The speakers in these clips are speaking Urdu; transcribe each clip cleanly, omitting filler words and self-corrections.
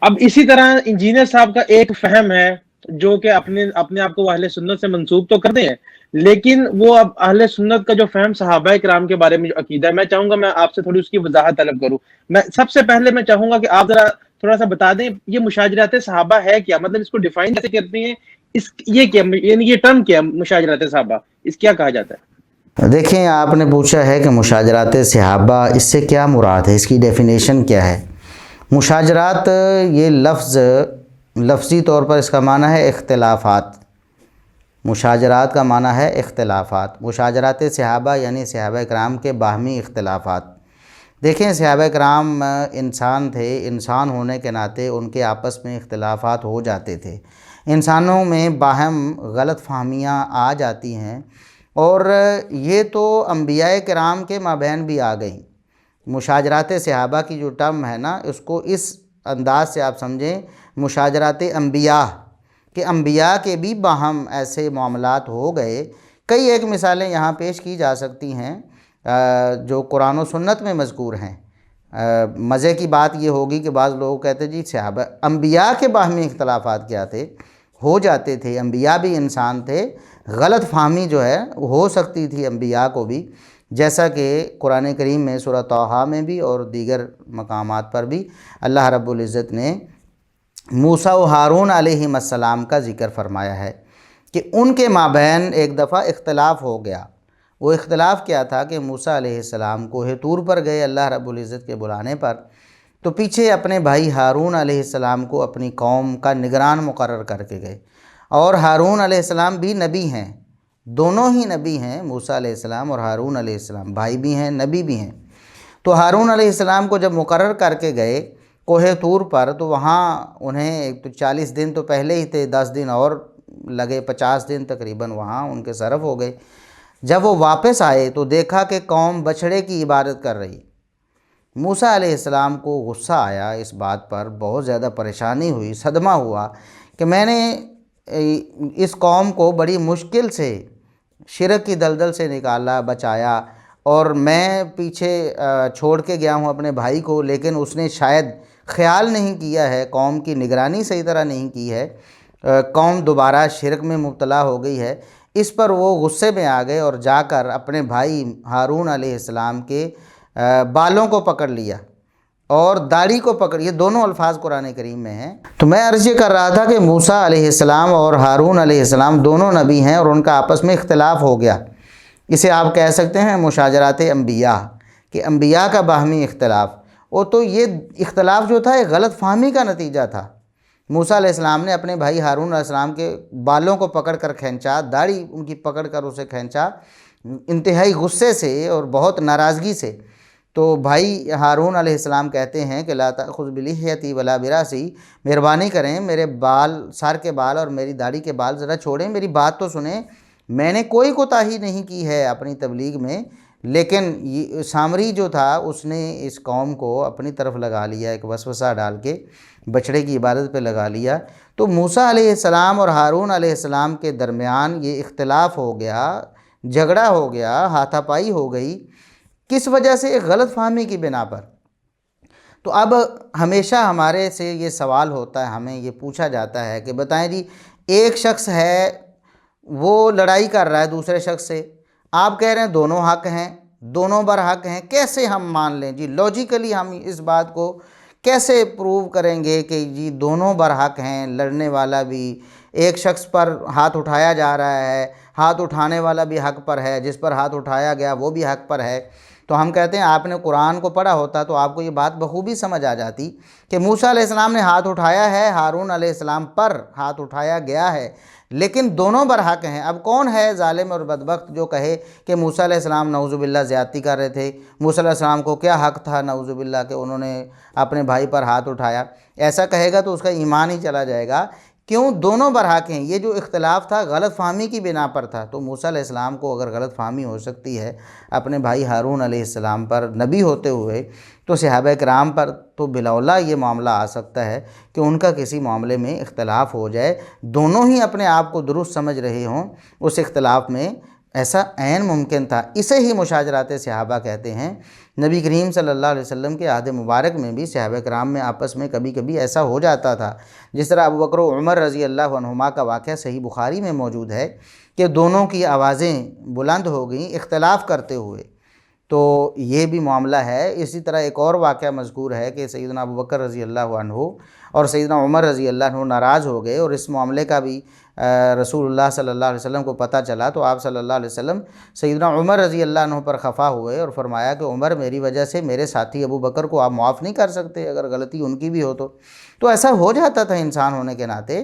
اب اسی طرح انجینئر صاحب کا ایک فہم ہے جو کہ اپنے اپنے آپ کو وہ اہل سنت سے منسوب تو کرتے ہیں، لیکن وہ اب اہل سنت کا جو فہم صحابہ کرام کے بارے میں جو عقیدہ ہے، میں چاہوں گا میں آپ سے تھوڑی اس کی وضاحت طلب کروں۔ میں سب سے پہلے میں چاہوں گا کہ آپ ذرا تھوڑا سا بتا دیں یہ مشاجرات صحابہ ہے کیا، مطلب اس کو ڈیفائن کیسے کرتے ہیں، اس یہ کیا، یعنی یہ ٹرم کیا مشاجرات صحابہ، اس کیا کہا جاتا ہے؟ دیکھیں، آپ نے پوچھا ہے کہ مشاجرات صحابہ اس سے کیا مراد ہے، اس کی ڈیفینیشن کیا ہے۔ مشاجرات یہ لفظی طور پر اس کا معنی ہے اختلافات۔ مشاجرات کا معنی ہے اختلافات۔ مشاجرات صحابہ یعنی صحابہ کرام کے باہمی اختلافات۔ دیکھیں، صحابہ کرام انسان تھے، انسان ہونے کے ناطے ان کے آپس میں اختلافات ہو جاتے تھے، انسانوں میں باہم غلط فہمیاں آ جاتی ہیں، اور یہ تو انبیاء کرام کے مابین بھی آ گئی۔ مشاجرات صحابہ کی جو ٹرم ہے نا، اس کو اس انداز سے آپ سمجھیں، مشاجرات انبیاء کہ انبیاء کے بھی باہم ایسے معاملات ہو گئے۔ کئی ایک مثالیں یہاں پیش کی جا سکتی ہیں جو قرآن و سنت میں مذکور ہیں۔ مزے کی بات یہ ہوگی کہ بعض لوگ کہتے ہیں جی صحابہ انبیاء کے باہمی اختلافات کیا تھے، ہو جاتے تھے، انبیاء بھی انسان تھے، غلط فہمی جو ہے ہو سکتی تھی انبیاء کو بھی، جیسا کہ قرآن کریم میں سورہ طٰہٰ میں بھی اور دیگر مقامات پر بھی اللہ رب العزت نے موسیٰ و ہارون علیہم السلام کا ذکر فرمایا ہے کہ ان کے مابین ایک دفعہ اختلاف ہو گیا۔ وہ اختلاف کیا تھا کہ موسیٰ علیہ السلام کوہ طور پر گئے اللہ رب العزت کے بلانے پر، تو پیچھے اپنے بھائی ہارون علیہ السلام کو اپنی قوم کا نگران مقرر کر کے گئے، اور ہارون علیہ السلام بھی نبی ہیں، دونوں ہی نبی ہیں، موسیٰ علیہ السلام اور ہارون علیہ السلام بھائی بھی ہیں، نبی بھی ہیں۔ تو ہارون علیہ السلام کو جب مقرر کر کے گئے کوہ طور پر، تو وہاں انہیں ایک تو 40 دن تو پہلے ہی تھے، 10 دن اور لگے، 50 دن تقریباً وہاں ان کے صرف ہو گئے۔ جب وہ واپس آئے تو دیکھا کہ قوم بچھڑے کی عبادت کر رہی۔ موسیٰ علیہ السلام کو غصہ آیا اس بات پر، بہت زیادہ پریشانی ہوئی، صدمہ ہوا کہ میں نے اس قوم کو بڑی مشکل سے شرک کی دلدل سے نکالا، بچایا، اور میں پیچھے چھوڑ کے گیا ہوں اپنے بھائی کو، لیکن اس نے شاید خیال نہیں کیا ہے، قوم کی نگرانی صحیح طرح نہیں کی ہے، قوم دوبارہ شرک میں مبتلا ہو گئی ہے۔ اس پر وہ غصے میں آ گئے اور جا کر اپنے بھائی ہارون علیہ السلام کے بالوں کو پکڑ لیا اور داڑھی کو پکڑ، یہ دونوں الفاظ قرآن کریم میں ہیں۔ تو میں عرض یہ کر رہا تھا کہ موسیٰ علیہ السلام اور ہارون علیہ السلام دونوں نبی ہیں، اور ان کا آپس میں اختلاف ہو گیا۔ اسے آپ کہہ سکتے ہیں مشاجرات انبیاء، کہ انبیاء کا باہمی اختلاف۔ اور تو یہ اختلاف جو تھا یہ غلط فہمی کا نتیجہ تھا۔ موسیٰ علیہ السلام نے اپنے بھائی ہارون علیہ السلام کے بالوں کو پکڑ کر کھینچا، داڑھی ان کی پکڑ کر اسے کھینچا، انتہائی غصے سے اور بہت ناراضگی سے۔ تو بھائی ہارون علیہ السلام کہتے ہیں کہ لا تأخذ بلحیتی ولا براسی، مہربانی کریں میرے بال، سر کے بال اور میری داڑھی کے بال ذرا چھوڑیں، میری بات تو سنیں، میں نے کوئی کوتاہی نہیں کی ہے اپنی تبلیغ میں، لیکن یہ سامری جو تھا اس نے اس قوم کو اپنی طرف لگا لیا، ایک وسوسہ ڈال کے بچھڑے کی عبادت پہ لگا لیا۔ تو موسیٰ علیہ السلام اور ہارون علیہ السلام کے درمیان یہ اختلاف ہو گیا، جھگڑا ہو گیا، ہاتھا پائی ہو گئی، کس وجہ سے؟ ایک غلط فہمی کی بنا پر۔ تو اب ہمیشہ ہمارے سے یہ سوال ہوتا ہے، ہمیں یہ پوچھا جاتا ہے کہ بتائیں جی، ایک شخص ہے وہ لڑائی کر رہا ہے دوسرے شخص سے، آپ کہہ رہے ہیں دونوں حق ہیں، دونوں برحق ہیں، کیسے ہم مان لیں جی؟ لاجیکلی ہم اس بات کو کیسے پروو کریں گے کہ جی دونوں برحق ہیں؟ لڑنے والا بھی، ایک شخص پر ہاتھ اٹھایا جا رہا ہے، ہاتھ اٹھانے والا بھی حق پر ہے، جس پر ہاتھ اٹھایا گیا وہ بھی حق پر ہے۔ تو ہم کہتے ہیں آپ نے قرآن کو پڑھا ہوتا تو آپ کو یہ بات بخوبی سمجھ آ جاتی کہ موسیٰ علیہ السلام نے ہاتھ اٹھایا ہے، ہارون علیہ السلام پر ہاتھ اٹھایا گیا ہے، لیکن دونوں برحق ہیں۔ اب کون ہے ظالم اور بدبخت جو کہے کہ موسیٰ علیہ السلام نعوذ باللہ زیادتی کر رہے تھے، موسیٰ علیہ السلام کو کیا حق تھا نعوذ باللہ کہ انہوں نے اپنے بھائی پر ہاتھ اٹھایا؟ ایسا کہے گا تو اس کا ایمان ہی چلا جائے گا۔ کیوں؟ دونوں برحق ہیں۔ یہ جو اختلاف تھا غلط فہمی کی بنا پر تھا، تو موسیٰ علیہ السلام کو اگر غلط فہمی ہو سکتی ہے اپنے بھائی ہارون علیہ السلام پر نبی ہوتے ہوئے، تو صحابہ کرام پر تو بلاولا یہ معاملہ آ سکتا ہے کہ ان کا کسی معاملے میں اختلاف ہو جائے، دونوں ہی اپنے آپ کو درست سمجھ رہے ہوں، اس اختلاف میں ایسا عین ممکن تھا۔ اسے ہی مشاجرات صحابہ کہتے ہیں۔ نبی کریم صلی اللہ علیہ وسلم کے عہد مبارک میں بھی صحابہ کرام میں آپس میں کبھی کبھی ایسا ہو جاتا تھا، جس طرح ابو بکر و عمر رضی اللہ عنہما کا واقعہ صحیح بخاری میں موجود ہے کہ دونوں کی آوازیں بلند ہو گئیں اختلاف کرتے ہوئے، تو یہ بھی معاملہ ہے۔ اسی طرح ایک اور واقعہ مذکور ہے کہ سیدنا ابو بکر رضی اللہ عنہ اور سیدنا عمر رضی اللہ عنہ ناراض ہو گئے، اور اس معاملے کا بھی رسول اللہ صلی اللہ علیہ وسلم کو پتہ چلا، تو آپ صلی اللہ علیہ وسلم سیدنا عمر رضی اللہ عنہ پر خفا ہوئے اور فرمایا کہ عمر، میری وجہ سے میرے ساتھی ابو بکر کو آپ معاف نہیں کر سکتے اگر غلطی ان کی بھی ہو تو ایسا ہو جاتا تھا انسان ہونے کے ناطے۔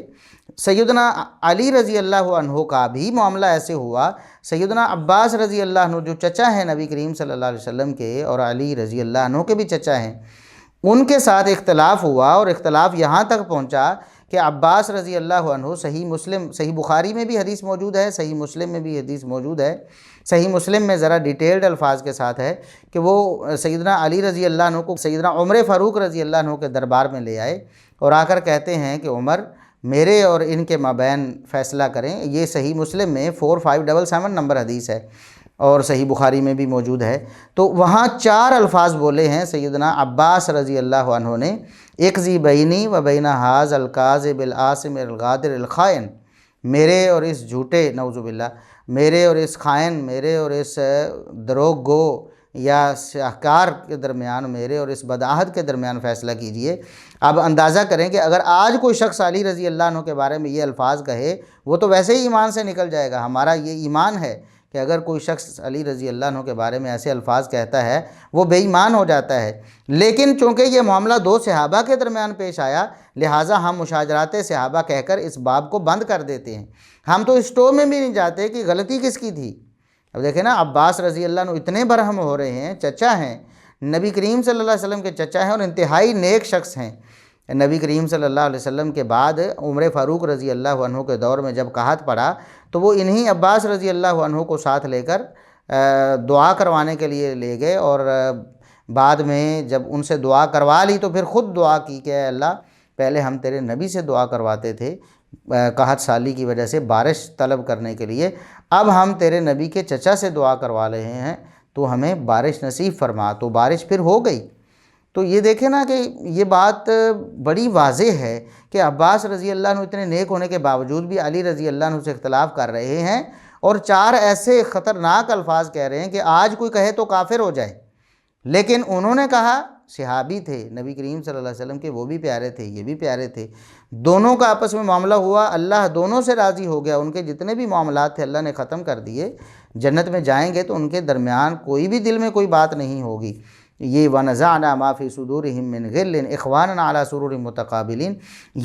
سیدنا علی رضی اللہ عنہ کا بھی معاملہ ایسے ہوا۔ سیدنا عباس رضی اللہ عنہ جو چچا ہیں نبی کریم صلی اللہ علیہ وسلم کے، اور علی رضی اللہ عنہ کے بھی چچا ہیں، ان کے ساتھ اختلاف ہوا، اور اختلاف یہاں تک پہنچا کہ عباس رضی اللہ عنہ، صحیح بخاری میں بھی حدیث موجود ہے، صحیح مسلم میں بھی حدیث موجود ہے۔ صحیح مسلم میں ذرا ڈیٹیلڈ الفاظ کے ساتھ ہے کہ وہ سیدنا علی رضی اللہ عنہ کو سیدنا عمر فاروق رضی اللہ عنہ کے دربار میں لے آئے اور آ کر کہتے ہیں کہ عمر، میرے اور ان کے مابین فیصلہ کریں۔ یہ صحیح مسلم میں 4577 نمبر حدیث ہے، اور صحیح بخاری میں بھی موجود ہے۔ تو وہاں 4 الفاظ بولے ہیں سیدنا عباس رضی اللہ عنہ نے، اقضی بینی و بین حاذ الکاذب العاصم الغادر الخائن، میرے اور اس جھوٹے، نعوذ باللہ، میرے اور اس خائن، میرے اور اس دروغ گو یا شاہکار کے درمیان، میرے اور اس بدعہد کے درمیان فیصلہ کیجئے۔ اب اندازہ کریں کہ اگر آج کوئی شخص علی رضی اللہ عنہ کے بارے میں یہ الفاظ کہے، وہ تو ویسے ہی ایمان سے نکل جائے گا۔ ہمارا یہ ایمان ہے کہ اگر کوئی شخص علی رضی اللہ عنہ کے بارے میں ایسے الفاظ کہتا ہے وہ بے ایمان ہو جاتا ہے۔ لیکن چونکہ یہ معاملہ 2 صحابہ کے درمیان پیش آیا، لہٰذا ہم مشاجرات صحابہ کہہ کر اس باب کو بند کر دیتے ہیں۔ ہم تو اس ٹو میں بھی نہیں جاتے کہ غلطی کس کی تھی۔ اب دیکھیں نا، عباس رضی اللہ عنہ اتنے برہم ہو رہے ہیں، چچا ہیں، نبی کریم صلی اللہ علیہ وسلم کے چچا ہیں اور انتہائی نیک شخص ہیں۔ نبی کریم صلی اللہ علیہ وسلم کے بعد عمر فاروق رضی اللہ عنہ کے دور میں جب قحط پڑا تو وہ انہی عباس رضی اللہ عنہ کو ساتھ لے کر دعا کروانے کے لیے لے گئے، اور بعد میں جب ان سے دعا کروا لی تو پھر خود دعا کی کہ اے اللہ، پہلے ہم تیرے نبی سے دعا کرواتے تھے قحط سالی کی وجہ سے بارش طلب کرنے کے لیے، اب ہم تیرے نبی کے چچا سے دعا کروا رہے ہیں تو ہمیں بارش نصیب فرما۔ تو بارش پھر ہو گئی۔ تو یہ دیکھیں نا کہ یہ بات بڑی واضح ہے کہ عباس رضی اللہ عنہ اتنے نیک ہونے کے باوجود بھی علی رضی اللہ عنہ سے اختلاف کر رہے ہیں، اور 4 ایسے خطرناک الفاظ کہہ رہے ہیں کہ آج کوئی کہے تو کافر ہو جائے۔ لیکن انہوں نے کہا، صحابی تھے نبی کریم صلی اللہ علیہ وسلم کے، وہ بھی پیارے تھے، یہ بھی پیارے تھے، دونوں کا آپس میں معاملہ ہوا، اللہ دونوں سے راضی ہو گیا، ان کے جتنے بھی معاملات تھے اللہ نے ختم کر دیے، جنت میں جائیں گے تو ان کے درمیان کوئی بھی دل میں کوئی بات نہیں ہوگی۔ یہ وَنَزَعْنَا مَا فِي صُدُورِهِم مِّن غِلٍّ إِخْوَانًا عَلَىٰ سُرُرٍ مُتَقَابِلِينَ،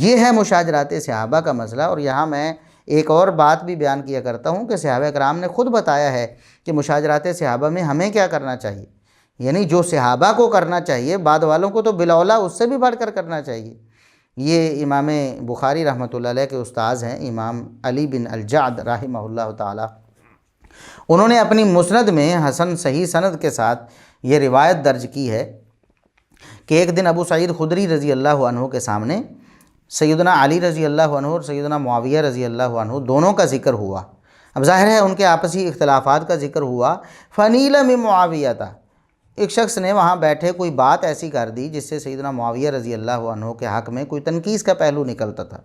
یہ ہے مشاجرات صحابہ کا مسئلہ۔ اور یہاں میں ایک اور بات بھی بیان کیا کرتا ہوں کہ صحابہ کرام نے خود بتایا ہے کہ مشاجرات صحابہ میں ہمیں کیا کرنا چاہیے، یعنی جو صحابہ کو کرنا چاہیے بعد والوں کو تو بالاولیٰ اس سے بھی بڑھ کر کرنا چاہیے۔ یہ امام بخاری رحمۃ اللہ علیہ کے استاذ ہیں، امام علی بن الجعد رحمہ اللہ تعالی، انہوں نے اپنی مسند میں حسن صحیح سند کے ساتھ یہ روایت درج کی ہے کہ ایک دن ابو سعید خدری رضی اللہ عنہ کے سامنے سیدنا علی رضی اللہ عنہ اور سیدنا معاویہ رضی اللہ عنہ دونوں کا ذکر ہوا۔ اب ظاہر ہے ان کے آپسی اختلافات کا ذکر ہوا۔ فنیل من معاویہ تھا، ایک شخص نے وہاں بیٹھے کوئی بات ایسی کر دی جس سے سیدنا معاویہ رضی اللہ عنہ کے حق میں کوئی تنقیص کا پہلو نکلتا تھا،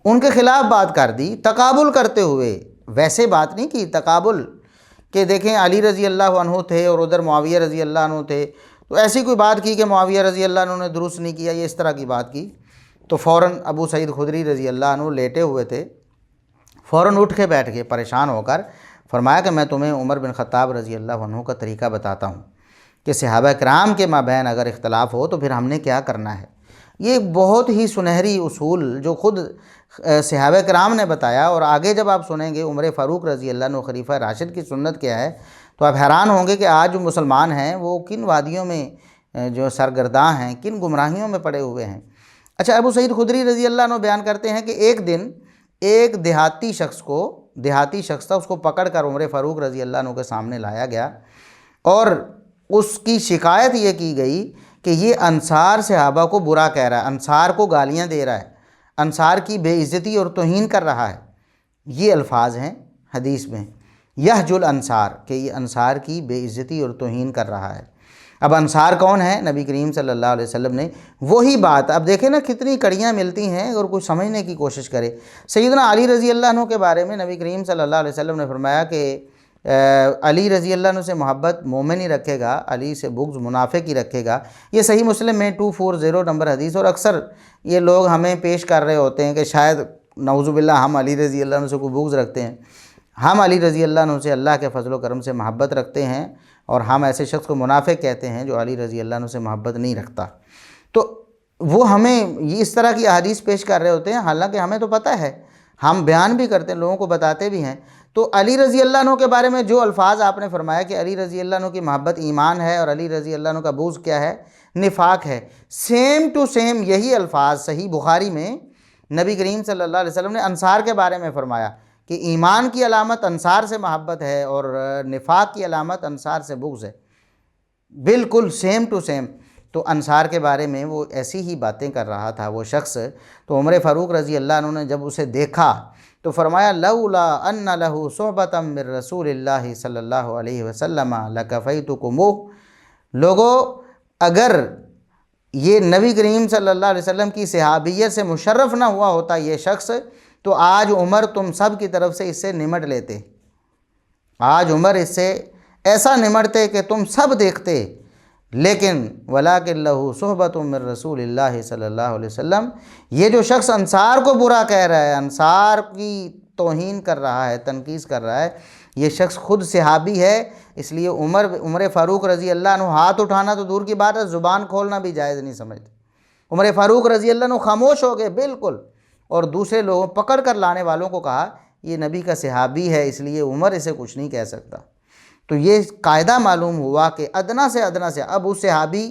ان کے خلاف بات کر دی، تقابل کرتے ہوئے، ویسے بات نہیں کی، تقابل، کہ دیکھیں علی رضی اللہ عنہ تھے اور ادھر معاویہ رضی اللہ عنہ تھے، تو ایسی کوئی بات کی کہ معاویہ رضی اللہ عنہ نے درست نہیں کیا، یہ اس طرح کی بات کی، تو فوراً ابو سعید خدری رضی اللہ عنہ لیٹے ہوئے تھے، فوراً اٹھ کے بیٹھ گئے پریشان ہو کر، فرمایا کہ میں تمہیں عمر بن خطاب رضی اللہ عنہ کا طریقہ بتاتا ہوں کہ صحابہ کرام کے مابین اگر اختلاف ہو تو پھر ہم نے کیا کرنا ہے۔ یہ ایک بہت ہی سنہری اصول جو خود صحابہ کرام نے بتایا، اور آگے جب آپ سنیں گے عمر فاروق رضی اللہ عنہ خلیفہ راشد کی سنت کیا ہے تو آپ حیران ہوں گے کہ آج جو مسلمان ہیں وہ کن وادیوں میں جو سرگرداں ہیں، کن گمراہیوں میں پڑے ہوئے ہیں۔ اچھا، ابو سعید خدری رضی اللہ عنہ بیان کرتے ہیں کہ ایک دن ایک دیہاتی شخص تھا، اس کو پکڑ کر عمر فاروق رضی اللہ عنہ کے سامنے لایا گیا، اور اس کی شکایت یہ کی گئی کہ یہ انصار صحابہ کو برا کہہ رہا ہے، انصار کو گالیاں دے رہا ہے، انصار کی بے عزتی اور توہین کر رہا ہے، یہ الفاظ ہیں حدیث میں۔ یحجل انصار، کہ یہ انصار کی بے عزتی اور توہین کر رہا ہے۔ اب انصار کون ہے؟ نبی کریم صلی اللہ علیہ وسلم نے وہی بات، اب دیکھیں نا کتنی کڑیاں ملتی ہیں اور کوئی سمجھنے کی کوشش کرے۔ سیدنا علی رضی اللہ عنہ کے بارے میں نبی کریم صلی اللہ علیہ وسلم نے فرمایا کہ علی رضی اللہ عنہ سے محبت مومن ہی رکھے گا، علی سے بغض منافق ہی رکھے گا۔ یہ صحیح مسلم میں 240 نمبر حدیث، اور اکثر یہ لوگ ہمیں پیش کر رہے ہوتے ہیں کہ شاید نعوذ باللہ ہم علی رضی اللہ عنہ سے کوئی بغض رکھتے ہیں۔ ہم علی رضی اللہ عنہ سے اللہ کے فضل و کرم سے محبت رکھتے ہیں، اور ہم ایسے شخص کو منافق کہتے ہیں جو علی رضی اللہ عنہ سے محبت نہیں رکھتا۔ تو وہ ہمیں اس طرح کی احادیث پیش کر رہے ہوتے ہیں، حالانکہ ہمیں تو پتہ ہے، ہم بیان بھی کرتے ہیں، لوگوں کو بتاتے بھی ہیں۔ تو علی رضی اللہ عنہ کے بارے میں جو الفاظ آپ نے فرمایا کہ علی رضی اللہ عنہ کی محبت ایمان ہے اور علی رضی اللہ عنہ کا بغض کیا ہے؟ نفاق ہے، سیم ٹو سیم یہی الفاظ صحیح بخاری میں نبی کریم صلی اللہ علیہ وسلم نے انصار کے بارے میں فرمایا کہ ایمان کی علامت انصار سے محبت ہے اور نفاق کی علامت انصار سے بغض ہے، بالکل سیم ٹو سیم۔ تو انصار کے بارے میں وہ ایسی ہی باتیں کر رہا تھا وہ شخص۔ تو عمر فاروق رضی اللہ عنہ نے جب اسے دیکھا تو فرمایا لولا ان لہ صحبۃ من رسول اللہ صلی اللہ علیہ وسلم لکفیتکم، لوگوں اگر یہ نبی کریم صلی اللہ علیہ وسلم کی صحابیت سے مشرف نہ ہوا ہوتا یہ شخص، تو آج عمر تم سب کی طرف سے اس سے نمٹ لیتے، آج عمر اس سے ایسا نمٹتے کہ تم سب دیکھتے۔ لیکن ولاکن لہ صحبۃ من رسول اللہ صلی اللہ علیہ وسلم، یہ جو شخص انصار کو برا کہہ رہا ہے، انصار کی توہین کر رہا ہے، تنقیص کر رہا ہے، یہ شخص خود صحابی ہے۔ اس لیے عمر فاروق رضی اللہ عنہ ہاتھ اٹھانا تو دور کی بات ہے، زبان کھولنا بھی جائز نہیں سمجھتے۔ عمر فاروق رضی اللہ عنہ خاموش ہو گئے بالکل، اور دوسرے لوگوں پکڑ کر لانے والوں کو کہا یہ نبی کا صحابی ہے، اس لیے عمر اسے کچھ نہیں کہہ سکتا۔ تو یہ قاعدہ معلوم ہوا کہ ادنا سے اب اس صحابی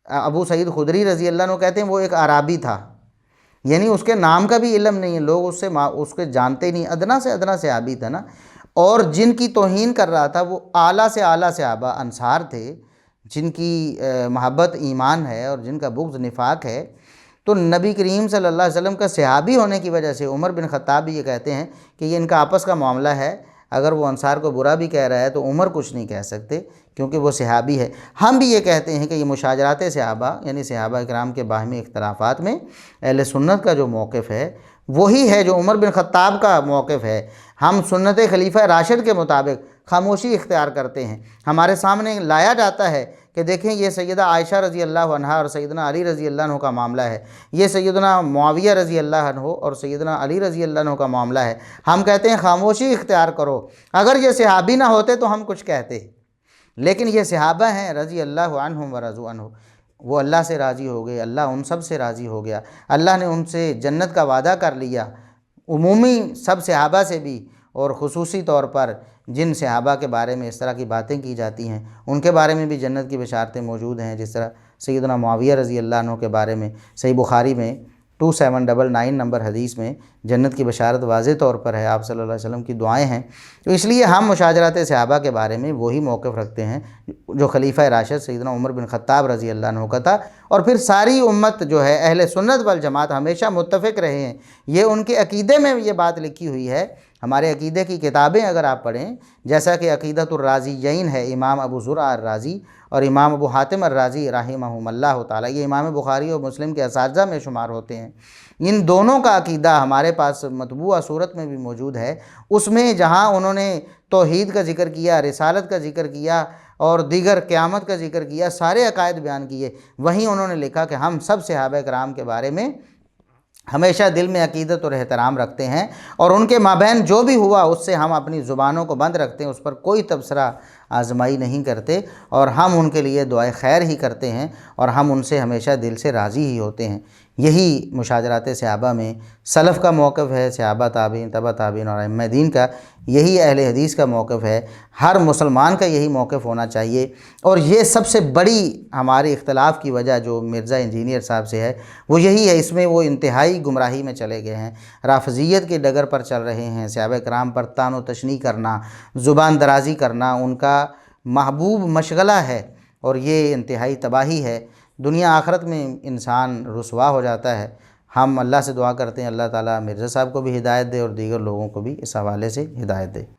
ابو سعید خدری رضی اللہ عنہ کہتے ہیں وہ ایک اعرابی تھا، یعنی اس کے نام کا بھی علم نہیں ہے، لوگ اس کے جانتے نہیں، ادنا سے ادنا صحابی تھا نا۔ اور جن کی توہین کر رہا تھا وہ اعلیٰ سے اعلیٰ صحابہ انصار تھے، جن کی محبت ایمان ہے اور جن کا بغض نفاق ہے۔ تو نبی کریم صلی اللہ علیہ وسلم کا صحابی ہونے کی وجہ سے عمر بن خطاب بھی یہ کہتے ہیں کہ یہ ان کا آپس کا معاملہ ہے، اگر وہ انصار کو برا بھی کہہ رہا ہے تو عمر کچھ نہیں کہہ سکتے کیونکہ وہ صحابی ہے۔ ہم بھی یہ کہتے ہیں کہ یہ مشاجرات صحابہ یعنی صحابہ کرام کے باہمی اختلافات میں اہل سنت کا جو موقف ہے وہی ہے جو عمر بن خطاب کا موقف ہے۔ ہم سنت خلیفہ راشد کے مطابق خاموشی اختیار کرتے ہیں، ہمارے سامنے لایا جاتا ہے کہ دیکھیں یہ سیدہ عائشہ رضی اللہ عنہا اور سیدنا علی رضی اللہ عنہ کا معاملہ ہے، یہ سیدنا معاویہ رضی اللہ عنہ اور سیدنا علی رضی اللہ عنہ کا معاملہ ہے، ہم کہتے ہیں خاموشی اختیار کرو۔ اگر یہ صحابی نہ ہوتے تو ہم کچھ کہتے، لیکن یہ صحابہ ہیں رضی اللہ عنہم ورضوا عنہ، وہ اللہ سے راضی ہو گئے، اللہ ان سب سے راضی ہو گیا، اللہ نے ان سے جنت کا وعدہ کر لیا، عمومی سب صحابہ سے بھی اور خصوصی طور پر جن صحابہ کے بارے میں اس طرح کی باتیں کی جاتی ہیں ان کے بارے میں بھی جنت کی بشارتیں موجود ہیں، جس طرح سیدنا معاویہ رضی اللہ عنہ کے بارے میں صحیح بخاری میں 2799 نمبر حدیث میں جنت کی بشارت واضح طور پر ہے، آپ صلی اللہ علیہ وسلم کی دعائیں ہیں۔ تو اس لیے ہم مشاجرات صحابہ کے بارے میں وہی موقف رکھتے ہیں جو خلیفہ راشد سیدنا عمر بن خطاب رضی اللہ عنہ کا تھا، اور پھر ساری امت جو ہے اہل سنت والجماعت ہمیشہ متفق رہے ہیں۔ یہ ان کے عقیدے میں یہ بات لکھی ہوئی ہے، ہمارے عقیدے کی کتابیں اگر آپ پڑھیں جیسا کہ عقیدۃ الرازیین ہے امام ابو زرع الرازی اور امام ابو حاتم الرازی رحمہم اللہ تعالیٰ، یہ امام بخاری اور مسلم کے اساتذہ میں شمار ہوتے ہیں، ان دونوں کا عقیدہ ہمارے پاس مطبوعہ صورت میں بھی موجود ہے۔ اس میں جہاں انہوں نے توحید کا ذکر کیا، رسالت کا ذکر کیا اور دیگر قیامت کا ذکر کیا، سارے عقائد بیان کیے، وہیں انہوں نے لکھا کہ ہم سب صحابہ کرام کے بارے میں ہمیشہ دل میں عقیدت اور احترام رکھتے ہیں، اور ان کے مابین جو بھی ہوا اس سے ہم اپنی زبانوں کو بند رکھتے ہیں، اس پر کوئی تبصرہ آزمائی نہیں کرتے، اور ہم ان کے لیے دعائے خیر ہی کرتے ہیں، اور ہم ان سے ہمیشہ دل سے راضی ہی ہوتے ہیں۔ یہی مشاجرات صحابہ میں سلف کا موقف ہے، صحابہ تابعین تبع تابعین اور ائمہ دین کا، یہی اہل حدیث کا موقف ہے، ہر مسلمان کا یہی موقف ہونا چاہیے۔ اور یہ سب سے بڑی ہمارے اختلاف کی وجہ جو مرزا انجینئر صاحب سے ہے وہ یہی ہے، اس میں وہ انتہائی گمراہی میں چلے گئے ہیں، رافضیت کے ڈگر پر چل رہے ہیں، صحابہ کرام پر طعن و تشنیع کرنا، زبان درازی کرنا ان کا محبوب مشغلہ ہے، اور یہ انتہائی تباہی ہے، دنیا آخرت میں انسان رسوا ہو جاتا ہے۔ ہم اللہ سے دعا کرتے ہیں اللہ تعالیٰ مرزا صاحب کو بھی ہدایت دے اور دیگر لوگوں کو بھی اس حوالے سے ہدایت دے۔